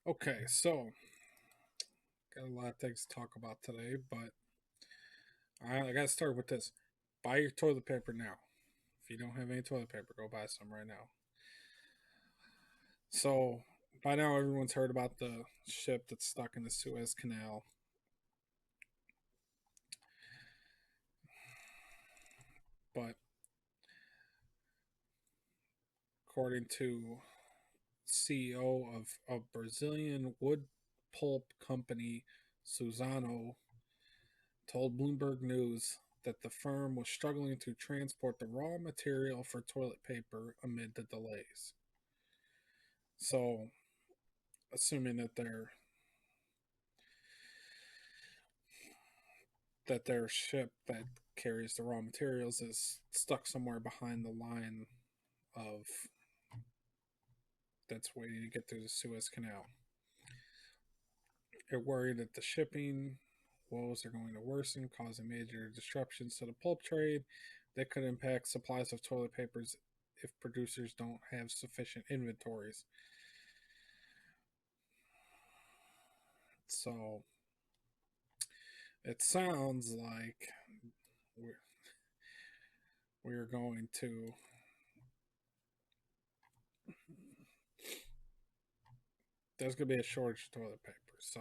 Okay, so got a lot of things to talk about today, but I got to start with this. Buy your toilet paper now. If you don't have any toilet paper, go buy some right now. So, by now, everyone's heard about the ship that's stuck in the Suez Canal. But according to CEO of a Brazilian wood pulp company, Suzano, told Bloomberg News that the firm was struggling to transport the raw material for toilet paper amid the delays. So, assuming that their ship that carries the raw materials is stuck somewhere behind the line of that's waiting to get through the Suez Canal. They're worried that the shipping woes are going to worsen, causing major disruptions to the pulp trade that could impact supplies of toilet papers if producers don't have sufficient inventories. So it sounds like we're, we're going to there's going to be a shortage of toilet paper. So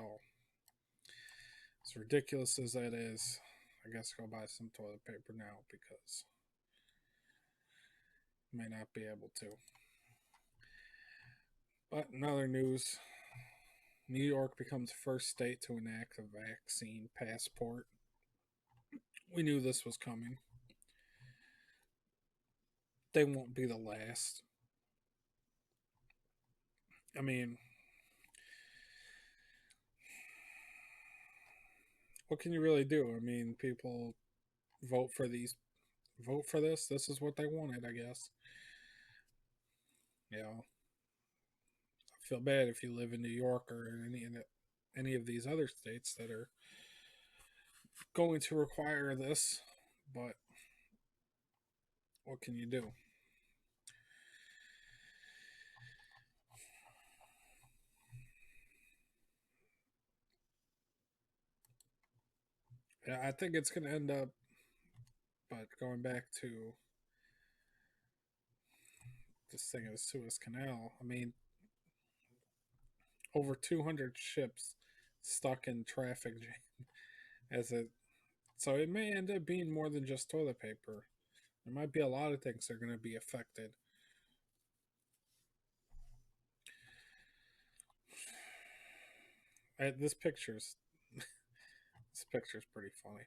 as ridiculous as that is, I guess go buy some toilet paper now because you may not be able to. But in other news, New York becomes the first state to enact a vaccine passport. We knew this was coming. They won't be the last. I mean, what can you really do? I mean, people vote for these vote for this. This is what they wanted, I guess. You know, I feel bad if you live in New York or in any of these other states that are going to require this, but what can you do? Yeah, I think it's going to end up, but going back to this thing of the Suez Canal, I mean, over 200 ships stuck in traffic jam as it, so it may end up being more than just toilet paper. There might be a lot of things that are going to be affected. This picture's pretty funny.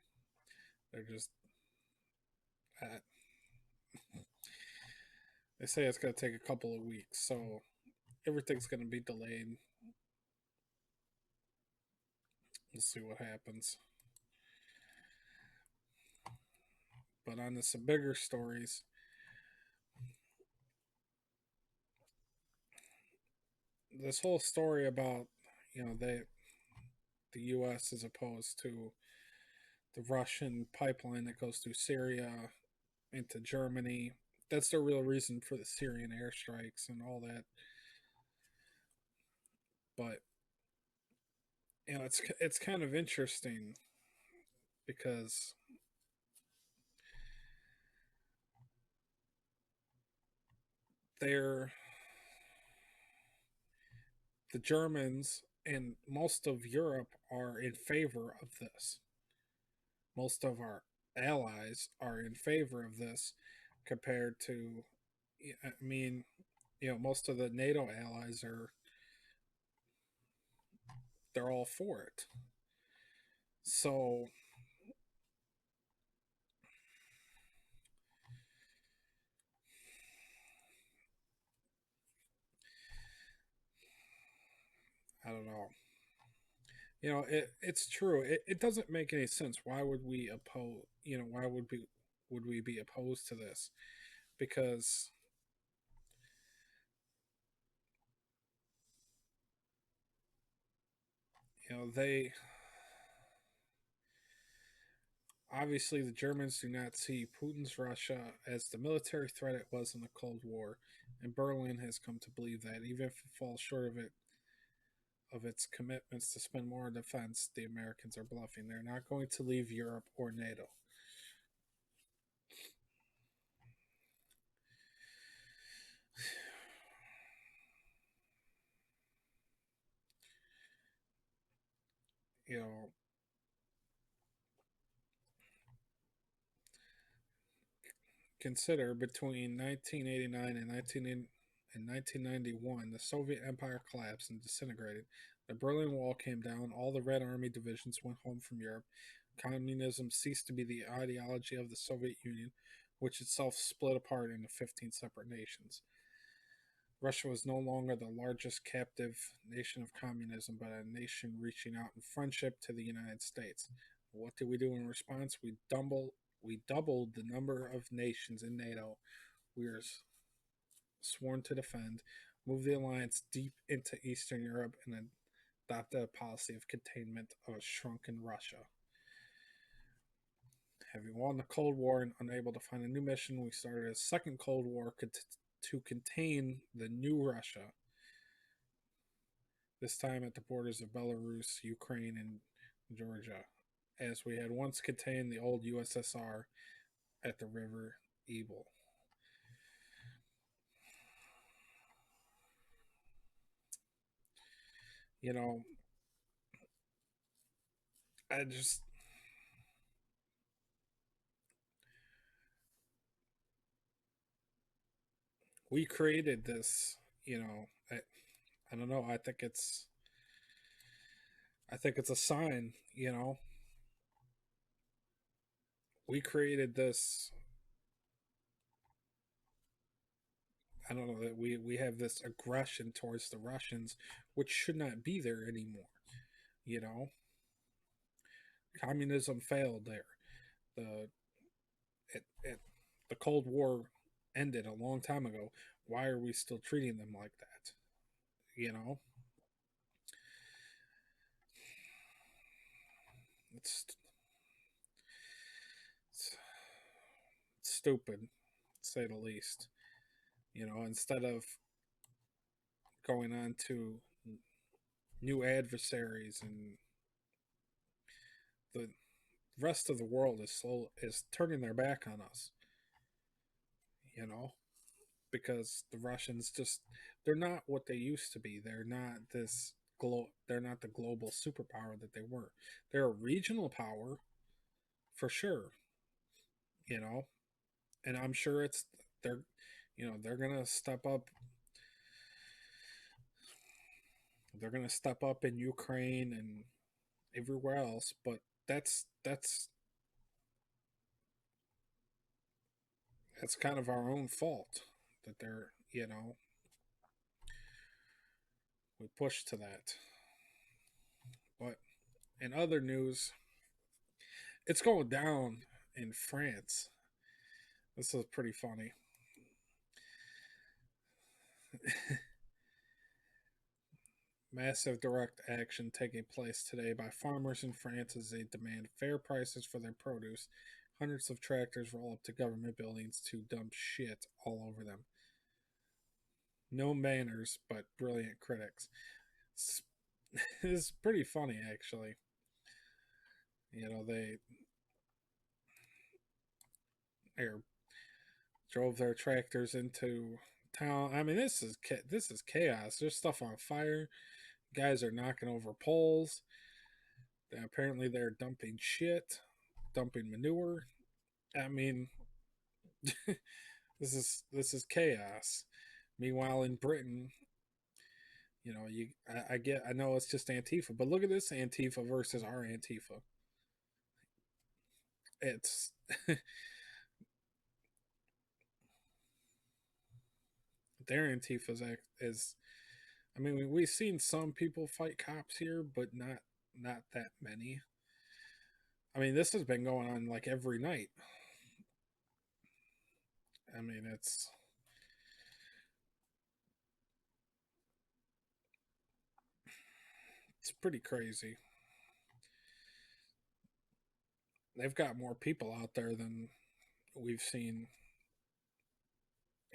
They're just uh, they say it's going to take a couple of weeks, so everything's going to be delayed. We'll see what happens. But on to some bigger stories. This whole story about the U.S. is opposed to the Russian pipeline that goes through Syria into Germany. That's the real reason for the Syrian airstrikes and all that. But it's kind of interesting because they're the Germans and most of Europe are in favor of this. Most of our allies are in favor of this compared to, I mean, most of the NATO allies they're all for it. So I don't know. It's true. It doesn't make any sense. Why would we oppose? Why would we be opposed to this? Because they obviously the Germans do not see Putin's Russia as the military threat it was in the Cold War, and Berlin has come to believe that, even if it falls short of its commitments to spend more on defense, the Americans are bluffing. They're not going to leave Europe or NATO. You know, consider between 1989 and 1991, the Soviet Empire collapsed and disintegrated. The Berlin Wall came down. All the Red Army divisions went home from Europe. Communism ceased to be the ideology of the Soviet Union, which itself split apart into 15 separate nations. Russia was no longer the largest captive nation of communism, but a nation reaching out in friendship to the United States. What did we do in response? We doubled the number of nations in NATO we were sworn to defend, moved the alliance deep into Eastern Europe, and adopted a policy of containment of a shrunken Russia. Having won the Cold War and unable to find a new mission, we started a second Cold War to contain the new Russia, this time at the borders of Belarus, Ukraine, and Georgia, as we had once contained the old USSR at the River Ebro. You know, I just we created this. I don't know. I think it's a sign. We created this. I don't know that we have this aggression towards the Russians, which should not be there anymore. You know, communism failed there. The it the Cold War ended a long time ago. Why are we still treating them like that? You know, it's, it's stupid, to say the least. Instead of going on to new adversaries, and the rest of the world is turning their back on us. You know, because the Russians just they're not what they used to be. They're not they're not the global superpower that they were. They're a regional power for sure. You know, and I'm sure they're they're gonna step up. They're gonna step up in Ukraine and everywhere else, but that's that's kind of our own fault that they're we pushed to that. But in other news, it's going down in France. This is pretty funny. Massive direct action taking place today by farmers in France as they demand fair prices for their produce. Hundreds of tractors roll up to government buildings to dump shit all over them. No manners, but brilliant critics. It's, it's pretty funny, actually. They drove their tractors into town. I mean, this is chaos. There's stuff on fire. Guys are knocking over poles. Apparently, they're dumping shit, dumping manure. I mean, this is chaos. Meanwhile, in Britain, I know it's just Antifa, but look at this Antifa versus our Antifa. It's their Antifa is. I mean, we've seen some people fight cops here, but not that many. I mean, this has been going on like every night. I mean, it's pretty crazy. They've got more people out there than we've seen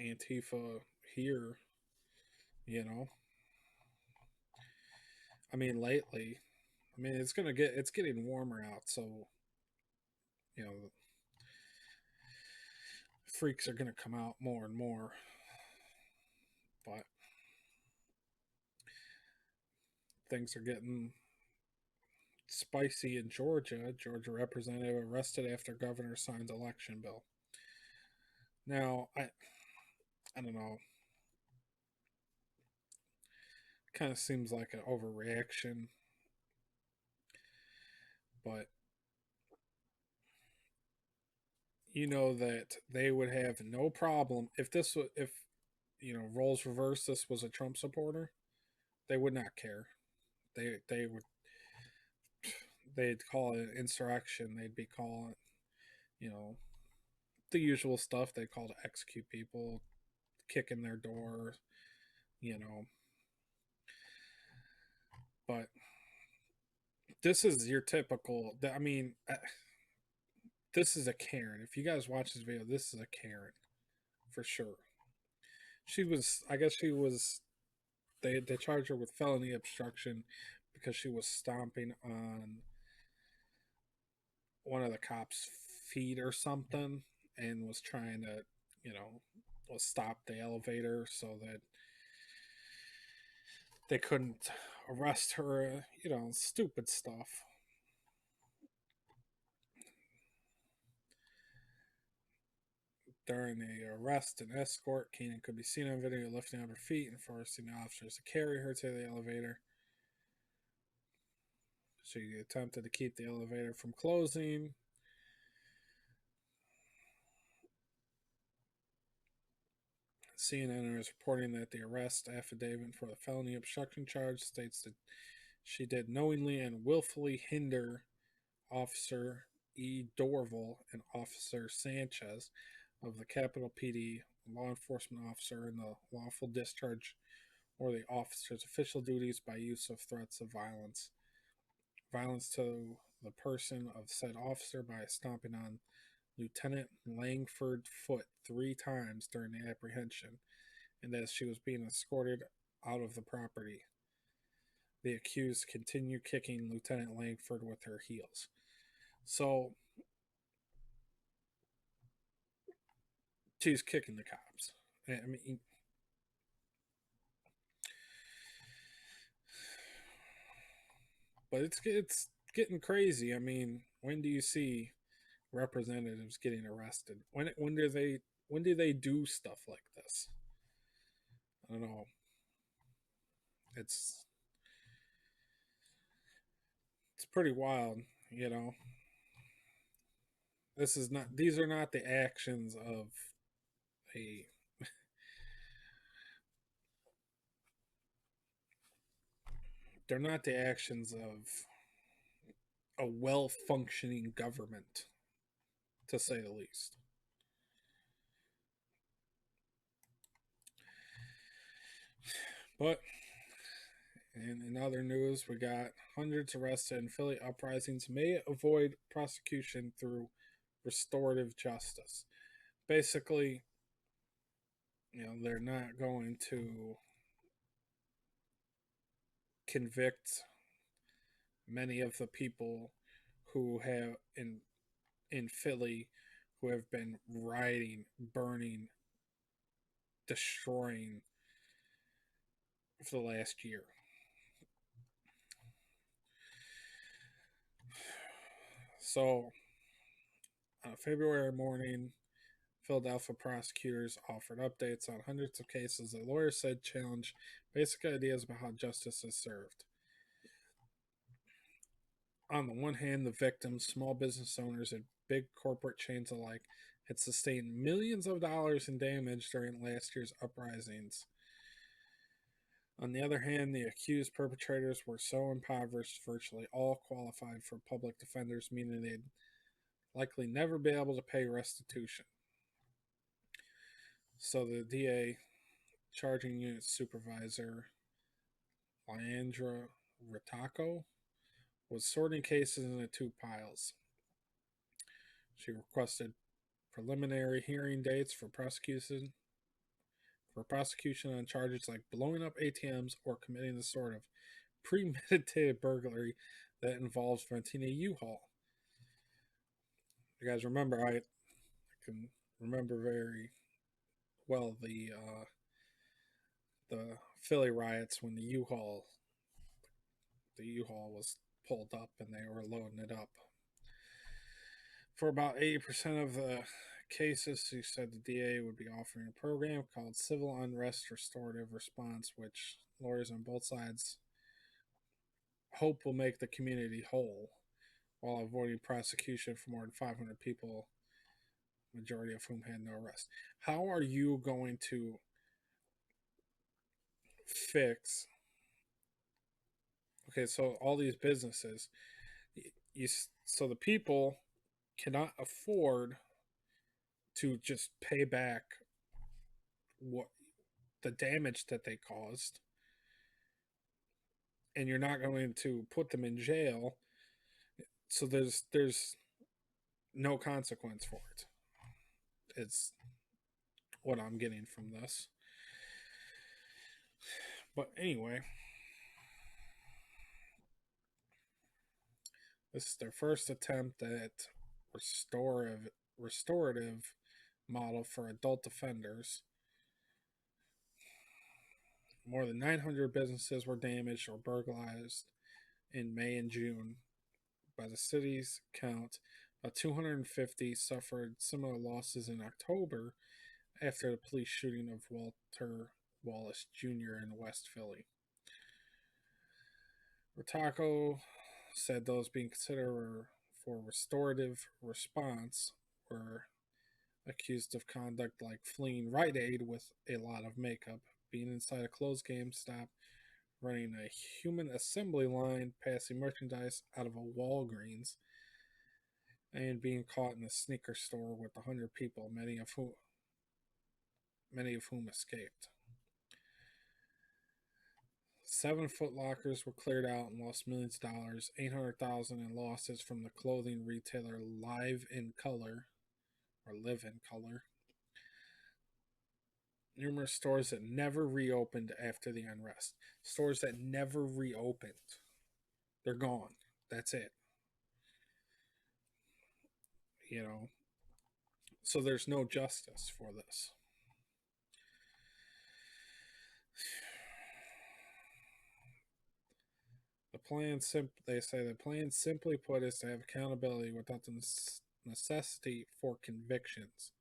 Antifa here. You know, I mean, lately, I mean, it's getting warmer out, so you know, freaks are gonna come out more and more. But things are getting spicy in Georgia. Georgia representative arrested after governor signs election bill. Now, I don't know. Kind of seems like an overreaction, but you know that they would have no problem if this was if roles reversed. This was a Trump supporter. They would not care. They would they'd call it insurrection. They'd be calling you know the usual stuff. They call to execute people, kick in their door, you know. But this is your typical. I mean, this is a Karen. If you guys watch this video, this is a Karen for sure. She was, I guess she was. They charged her with felony obstruction because she was stomping on one of the cops' feet or something, and was trying to, you know, was stop the elevator so that they couldn't arrest her. You know, stupid stuff. During the arrest and escort, Keenan could be seen on video lifting up her feet and forcing the officers to carry her to the elevator. She attempted to keep the elevator from closing. CNN is reporting that the arrest affidavit for the felony obstruction charge states that she did knowingly and willfully hinder Officer E. Dorval and Officer Sanchez of the Capitol PD law enforcement officer in the lawful discharge or the officer's official duties by use of threats of violence to the person of said officer by stomping on Lieutenant Langford Foot 3 times during the apprehension, and as she was being escorted out of the property. The accused continued kicking Lieutenant Langford with her heels. So she's kicking the cops. I mean, but it's getting crazy. I mean, when do you see representatives getting arrested? When do they do stuff like this? I don't know. It's it's pretty wild, you know. This is not these are not the actions of a they're not the actions of a well functioning government, to say the least. But in other news, we got hundreds arrested in Philly uprisings may avoid prosecution through restorative justice. Basically, they're not going to convict many of the people who have in Philly who have been rioting, burning, destroying for the last year. So, on February morning, Philadelphia prosecutors offered updates on hundreds of cases that lawyers said challenge basic ideas about how justice is served. On the one hand, the victims, small business owners, and big corporate chains alike, had sustained millions of dollars in damage during last year's uprisings. On the other hand, the accused perpetrators were so impoverished, virtually all qualified for public defenders, meaning they'd likely never be able to pay restitution. So the DA charging unit supervisor, Leandra Ritaco, was sorting cases into 2 piles. She requested preliminary hearing dates for prosecution on charges like blowing up ATMs or committing the sort of premeditated burglary that involves renting a U-Haul. You guys remember? I can remember very well the Philly riots when the U-Haul was pulled up and they were loading it up. For about 80% of the cases, he said the DA would be offering a program called Civil Unrest Restorative Response, which lawyers on both sides hope will make the community whole while avoiding prosecution for more than 500 people, majority of whom had no arrest. How are you going to fix? Okay, so all these businesses, you, so the people cannot afford to just pay back what the damage that they caused, and you're not going to put them in jail, so there's no consequence for it. It's what I'm getting from this. But anyway, this is their first attempt at restorative model for adult offenders. More than 900 businesses were damaged or burglarized in May and June. By the city's count, about 250 suffered similar losses in October after the police shooting of Walter Wallace Jr. in West Philly. Rotako said those being considered for restorative response were accused of conduct like fleeing Rite Aid with a lot of makeup, being inside a closed GameStop, running a human assembly line, passing merchandise out of a Walgreens, and being caught in a sneaker store with 100 people, many of whom escaped. 7 Foot Lockers were cleared out and lost millions of dollars, $800,000 in losses from the clothing retailer Live in Color. Numerous stores that never reopened after the unrest. Stores that never reopened. They're gone. That's it. You know, so there's no justice for this. They say the plan, simply put, is to have accountability without the necessity for convictions.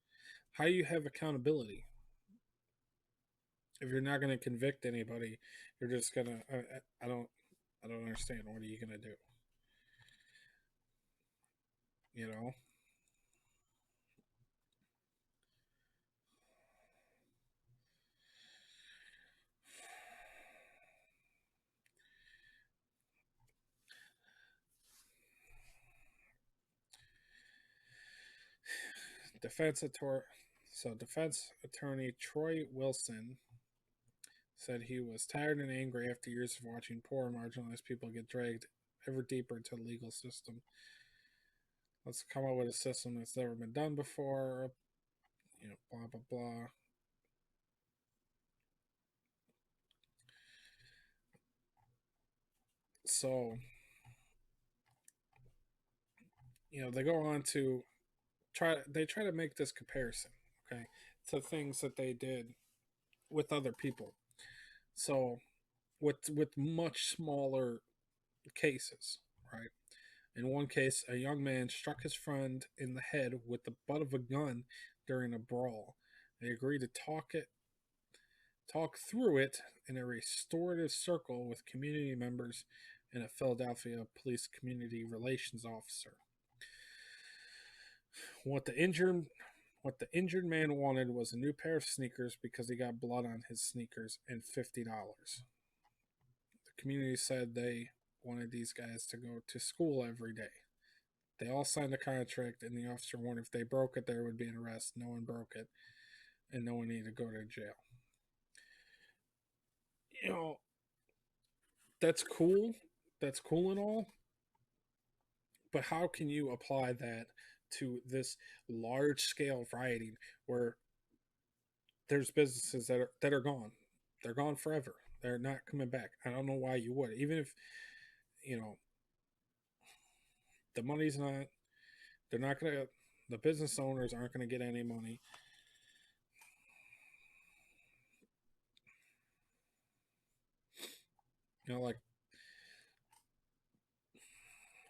How do you have accountability if you're not going to convict anybody? You're just gonna. I don't understand. What are you gonna do? You know. Defense attorney. So defense attorney Troy Wilson said he was tired and angry after years of watching poor marginalized people get dragged ever deeper into the legal system. Let's come up with a system that's never been done before. You know, blah blah blah. So, you know, they go on to try to make this comparison, okay, to things that they did with other people. So, with much smaller cases, right? In one case, a young man struck his friend in the head with the butt of a gun during a brawl. They agreed to talk through it in a restorative circle with community members and a Philadelphia police community relations officer. What the injured man wanted was a new pair of sneakers because he got blood on his sneakers and $50. The community said they wanted these guys to go to school every day. They all signed a contract, and the officer warned if they broke it, there would be an arrest. No one broke it, and no one needed to go to jail. You know, that's cool. That's cool and all. But how can you apply that to this large scale rioting where there's businesses that are gone? They're gone forever. They're not coming back. I don't know why you would. Even if, you know, the money's not, they're not going to, the business owners aren't going to get any money. Like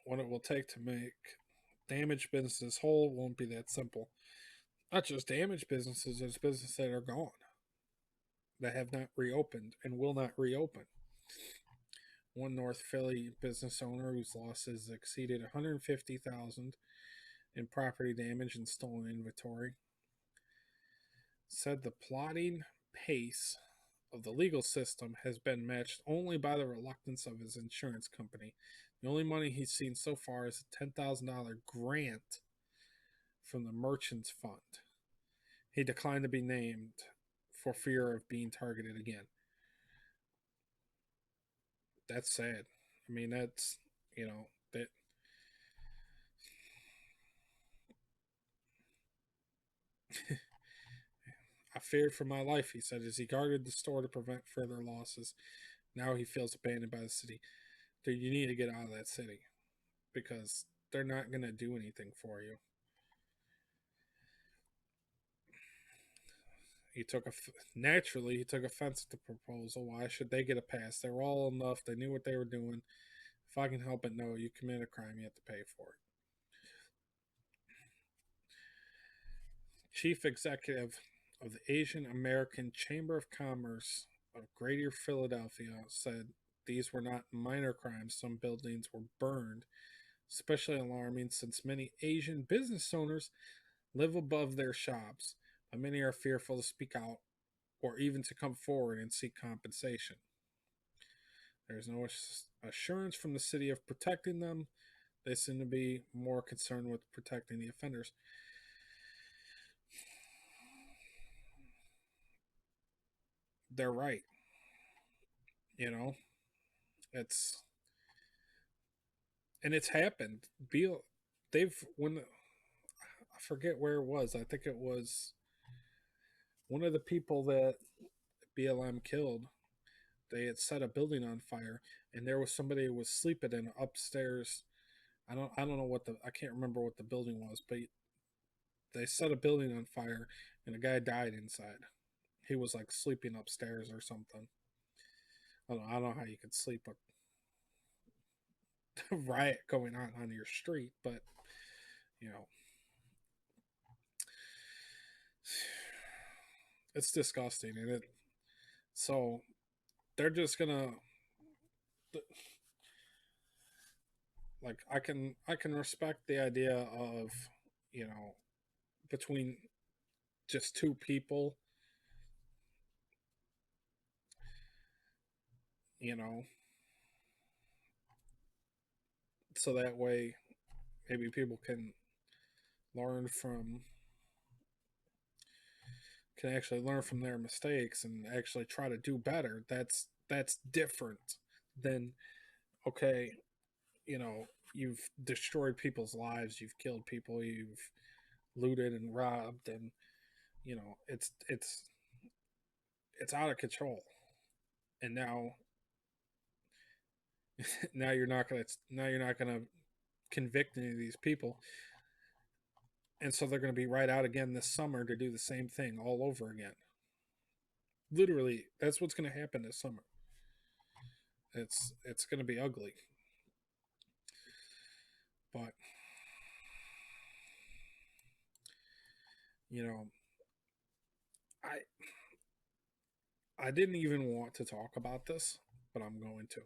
what it will take to make damaged businesses whole won't be that simple. Not just damaged businesses, there's businesses that are gone, that have not reopened and will not reopen. One North Philly business owner whose losses exceeded 150,000 in property damage and stolen inventory said the plodding pace of the legal system has been matched only by the reluctance of his insurance company. The only money he's seen so far is a $10,000 grant from the Merchants Fund. He declined to be named for fear of being targeted again. That's sad. I mean, that's, that I feared for my life, he said, as he guarded the store to prevent further losses. Now he feels abandoned by the city. Dude, you need to get out of that city because they're not going to do anything for you. Naturally, he took offense at the proposal. Why should they get a pass? They were all enough. They knew what they were doing. If I can help it, no, you commit a crime, you have to pay for it. Chief executive of the Asian American Chamber of Commerce of Greater Philadelphia said these were not minor crimes. Some buildings were burned, especially alarming since many Asian business owners live above their shops, but many are fearful to speak out or even to come forward and seek compensation. There's no assurance from the city of protecting them. They seem to be more concerned with protecting the offenders. They're right. You know, it's and it's happened. Beal, they've when I forget where it was. I think it was one of the people that BLM killed. They had set a building on fire, and there was somebody who was sleeping in upstairs. I don't know what the I can't remember what the building was, but they set a building on fire, and a guy died inside. He was like sleeping upstairs or something. I don't know how you could sleep with a riot going on your street, but you know, it's disgusting, and it so they're just gonna like I can respect the idea of you know between just two people, you know, so that way maybe people learn from can actually learn from their mistakes and actually try to do better. That's different than okay, you've destroyed people's lives, you've killed people, you've looted and robbed, and it's out of control. And now you're not gonna convict any of these people, and so they're gonna be right out again this summer to do the same thing all over again. Literally, that's what's gonna happen this summer. It's gonna be ugly, but you know, I I didn't even want to talk about this, but I'm going to.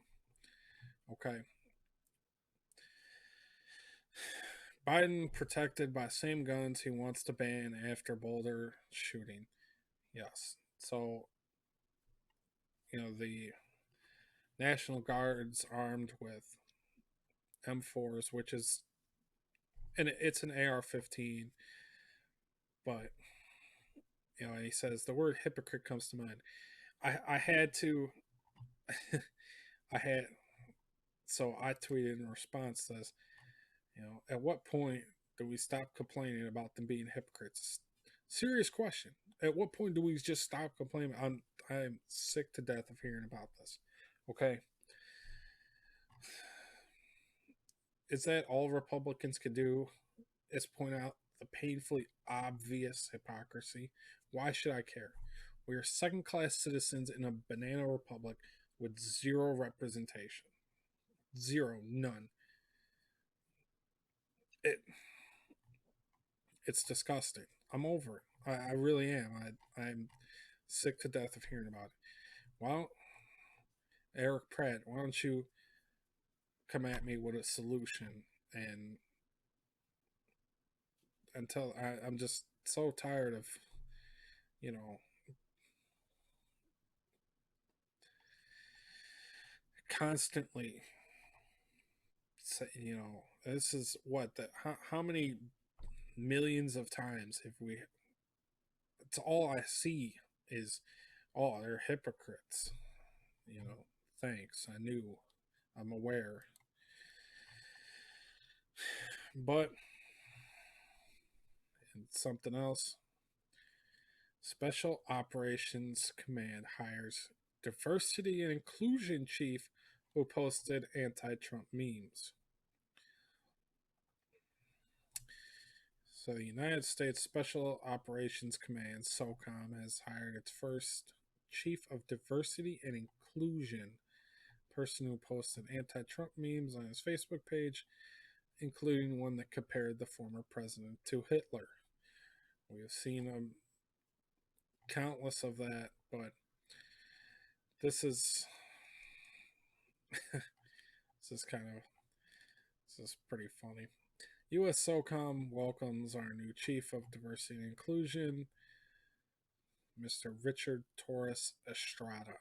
Okay. Biden protected by same guns he wants to ban after Boulder shooting. Yes. So, the National Guard's armed with M4s, which is, and it's an AR-15, but, and he says the word hypocrite comes to mind. I had to, I had, so I tweeted in response to this, at what point do we stop complaining about them being hypocrites? Serious question. At what point do we just stop complaining? I'm sick to death of hearing about this. Okay, is that all Republicans can do? Is point out the painfully obvious hypocrisy. Why should I care? We are second class citizens in a banana republic with zero representation. Zero, none. It it's disgusting. I'm over it. I really am. I'm sick to death of hearing about it. Well, Eric Pratt, why don't you come at me with a solution and until I'm just so tired of, you know, constantly this is what the how many millions of times have we it's all I see is, oh, they're hypocrites, thanks, I knew, I'm aware. But and something else, Special Operations Command hires diversity and inclusion chief who posted anti-Trump memes. So the United States Special Operations Command, SOCOM, has hired its first chief of diversity and inclusion, person who posted anti-Trump memes on his Facebook page, including one that compared the former president to Hitler. We have seen countless of that, but this is this is kind of this is pretty funny. U.S. SOCOM welcomes our new chief of diversity and inclusion, Mr. Richard Torres Estrada.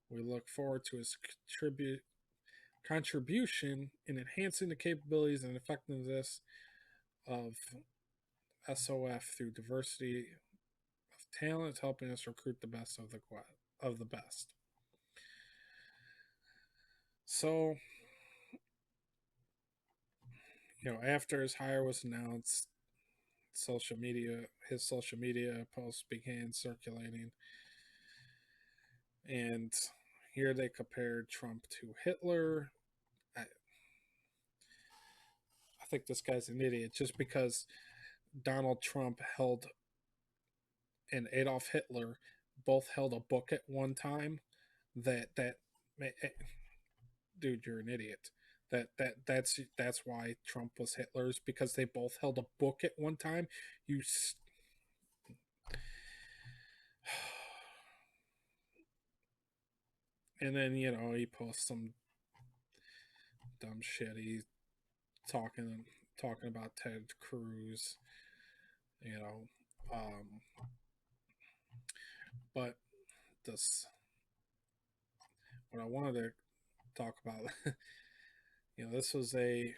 We look forward to his contribution in enhancing the capabilities and effectiveness of SOF through diversity of talent, helping us recruit the best of the best. So, after his hire was announced, his social media posts began circulating, and here they compared Trump to Hitler. I think this guy's an idiot just because Donald Trump and Adolf Hitler both held a book at one time. That dude, you're an idiot. That's why Trump was Hitler's, because they both held a book at one time. You and then he posts some dumb shit. He's talking about Ted Cruz, um, but this what I wanted to talk about. This was a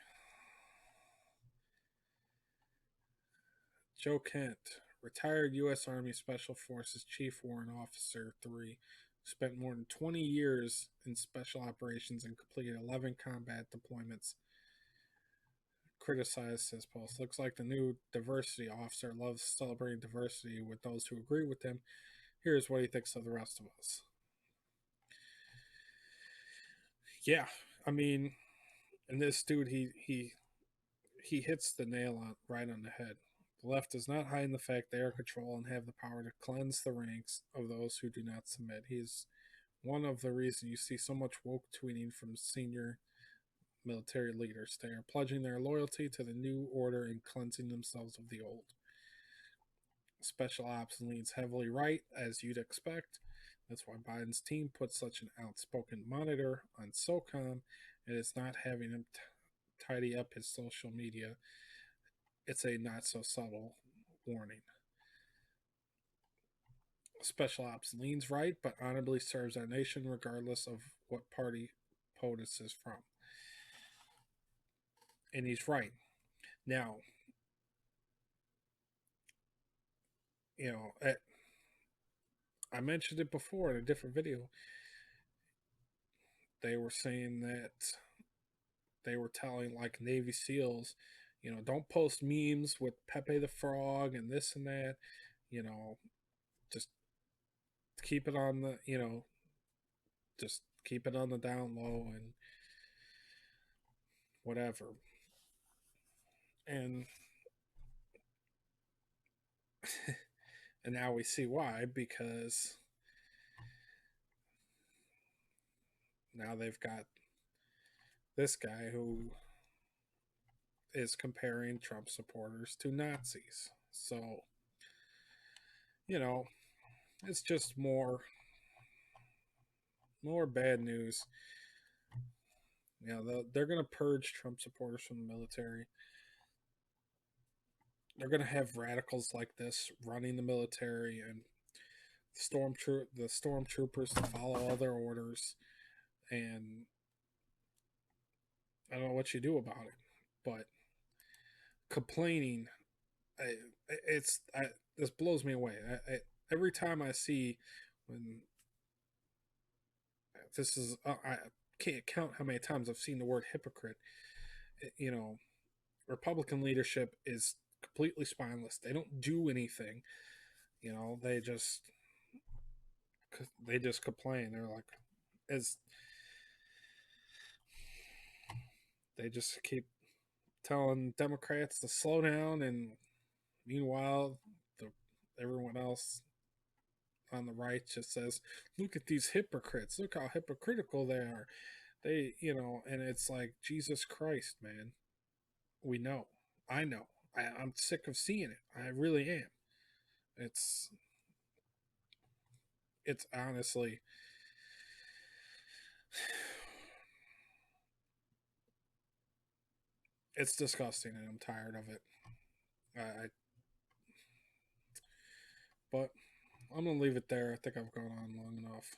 Joe Kent, retired U.S. Army Special Forces Chief Warrant Officer 3, spent more than 20 years in special operations and completed 11 combat deployments, criticized his post. Looks like the new diversity officer loves celebrating diversity with those who agree with him. Here's what he thinks of the rest of us. Yeah, I mean, and this dude, he hits the nail right on the head. The left does not hide the fact they are in control and have the power to cleanse the ranks of those who do not submit. He is one of the reasons you see so much woke tweeting from senior military leaders. They are pledging their loyalty to the new order and cleansing themselves of the old. Special Ops leans heavily right, as you'd expect. That's why Biden's team put such an outspoken monitor on SOCOM and is not having him tidy up his social media. It's a not so subtle warning. Special Ops leans right, but honorably serves our nation regardless of what party POTUS is from. And he's right. Now, I mentioned it before in a different video. They were saying that they were telling like Navy SEALs, don't post memes with Pepe the Frog and this and that, just keep it on the, just keep it on the down low and whatever. And and now we see why, because now they've got this guy who is comparing Trump supporters to Nazis. So, you know, it's just more bad news. They're going to purge Trump supporters from the military. They're going to have radicals like this running the military and the stormtroopers to follow all their orders. And I don't know what you do about it, but complaining, I, this blows me away. Every time I see when this is, I can't count how many times I've seen the word hypocrite. You know, Republican leadership is completely spineless. They don't do anything. They just complain. They're like, as they just keep telling Democrats to slow down, and meanwhile, the everyone else on the right just says, "Look at these hypocrites! Look how hypocritical they are." And it's like, Jesus Christ, man. We know. I know. I'm sick of seeing it. I really am. It's it's honestly, it's disgusting, and I'm tired of it. But I'm gonna leave it there. I think I've gone on long enough.